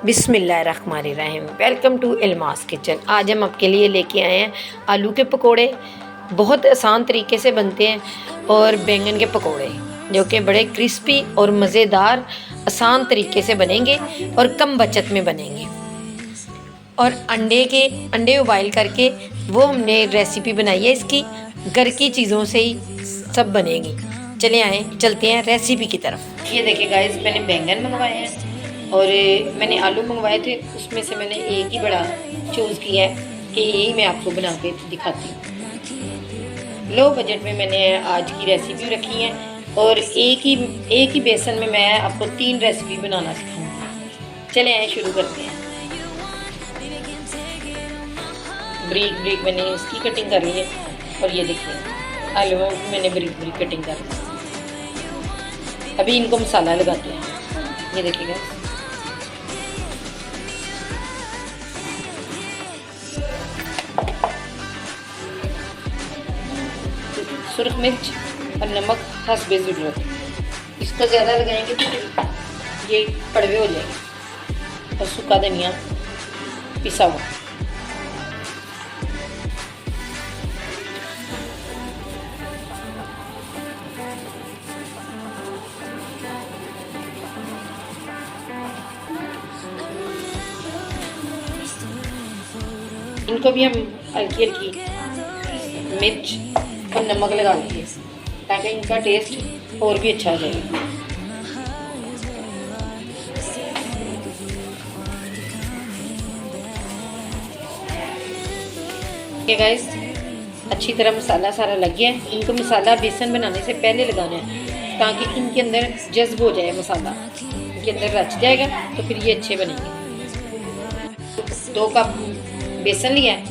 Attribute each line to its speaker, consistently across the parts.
Speaker 1: बिस्मिल्लाहिर्रहमानिर्रहीम। Welcome to Ilmas kitchen. आज हम आपके लिए लेके आए हैं आलू के पकोड़े। बहुत आसान तरीके से बनते हैं, और बैंगन के पकोड़े जो कि बड़े क्रिस्पी और मज़ेदार आसान तरीके से बनेंगे और कम बचत में बनेंगे। और अंडे उबाइल करके वो हमने रेसिपी बनाई है इसकी। घर की चीज़ों से ही सब बनेगी। चले आए चलते हैं रेसिपी की तरफ। ये देखिए गाइस, मैंने बैंगन मंगवाए हैं और मैंने आलू मंगवाए थे। उसमें से मैंने एक ही बड़ा चूज़ किया है कि यही मैं आपको बना के दिखाती हूँ। लो बजट में मैंने आज की रेसिपी रखी है, और एक ही बेसन में मैं आपको 3 रेसिपी बनाना सिखाऊंगी। चले आए शुरू करते हैं। ब्रीक ब्रीक मैंने इसकी कटिंग कर ली है, और ये देखिए आलूओं की मैंने ब्रीक ब्रीक कटिंग कर ली। अभी इनको मसाला लगाते हैं। ये देखिएगा, सुरख मिर्च और नमक हस्बे ज़रूरत। इसको ज़्यादा लगाएंगे तो ये कड़वे हो जाएंगे। और सूखा धनिया पिसा हुआ। इनको भी हम हल्की हल्की मिर्च और नमक लगा देंगे ताकि इनका टेस्ट और भी अच्छा हो जाएगा। ओके गाइस, अच्छी तरह मसाला सारा लग गया है। इनको मसाला बेसन बनाने से पहले लगाना है ताकि इनके अंदर जज्ब हो जाए, मसाला इनके अंदर रच जाएगा तो फिर ये अच्छे बनेंगे। 2 कप बेसन लिया है,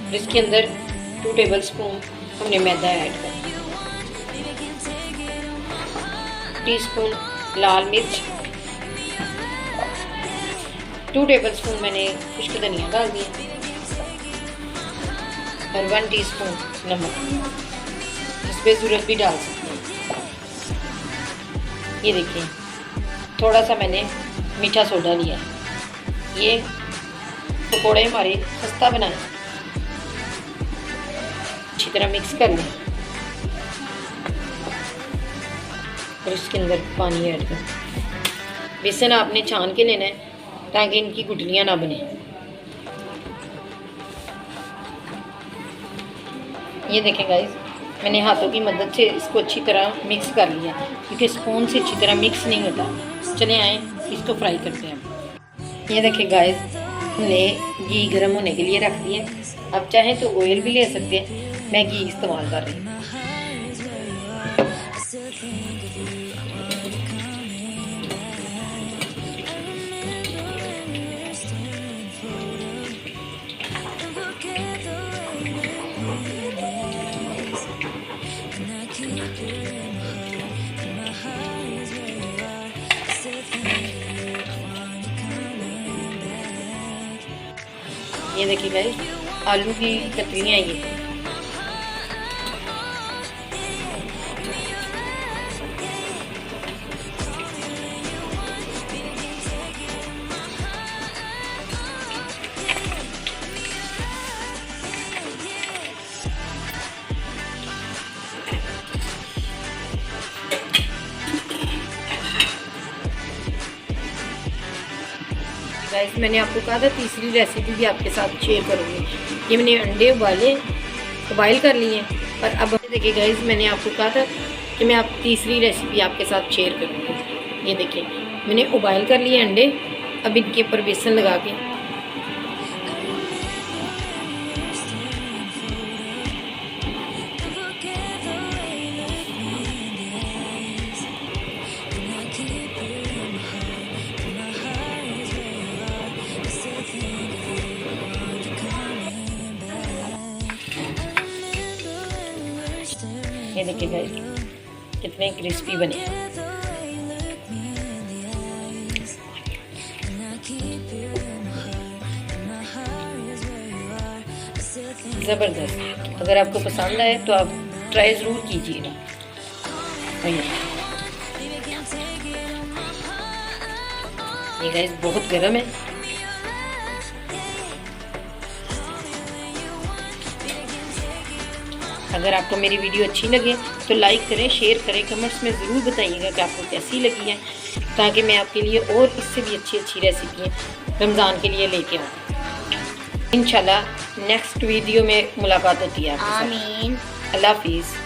Speaker 1: और इसके अंदर 2 टेबलस्पून हमने मैदा ऐड कर दिया। टीस्पून लाल मिर्च, 2 टेबलस्पून मैंने खुश्क धनिया डाल दिया, और 1 टीस्पून नमक। इस पर ज़रूरत भी डाल सकते हैं। ये देखिए, थोड़ा सा मैंने मीठा सोडा लिया है। ये पकौड़े हमारे खस्ता बनाए। अच्छी तरह मिक्स कर लें, और इसके अंदर पानी ऐड कर। बेसन आपने छान के लेना है ताकि इनकी गुठलियाँ ना बने। ये देखें गाइस, मैंने हाथों की मदद से इसको अच्छी तरह मिक्स कर लिया, क्योंकि स्पून से अच्छी तरह मिक्स नहीं होता। चले आए इसको फ्राई करते हैं। ये देखें गाइस, हमने घी गर्म होने के लिए रख दिया। आप चाहें तो ऑयल भी ले सकते हैं, मैं घी इस्तेमाल कर रही हूँ। ये देखिए गाइस, आलू की कतरियाँ ये गाइस, मैंने आपको कहा था तीसरी रेसिपी भी आपके साथ शेयर करूँगी। ये मैंने अंडे उबाइल कर लिए हैं। और अब देखिए गाइस, मैंने आपको कहा था कि मैं तीसरी रेसिपी आपके साथ शेयर करूँगी। ये देखिए, मैंने उबाइल कर लिए अंडे। अब इनके ऊपर बेसन लगा के ये देखिए गाइस, कितने क्रिस्पी बने। ज़बरदस्त। अगर आपको पसंद आए तो आप ट्राई ज़रूर कीजिएगा। ये गाइस बहुत गर्म है, अगर आपको मेरी वीडियो अच्छी लगे तो लाइक करें, शेयर करें, कमेंट्स में ज़रूर बताइएगा कि आपको कैसी लगी है, ताकि मैं आपके लिए और इससे भी अच्छी रेसिपियाँ रमज़ान के लिए लेके आऊँ। इंशाल्लाह नेक्स्ट वीडियो में मुलाकात होती है आपके साथ।
Speaker 2: आमीन।
Speaker 1: अल्लाह हाफिज़।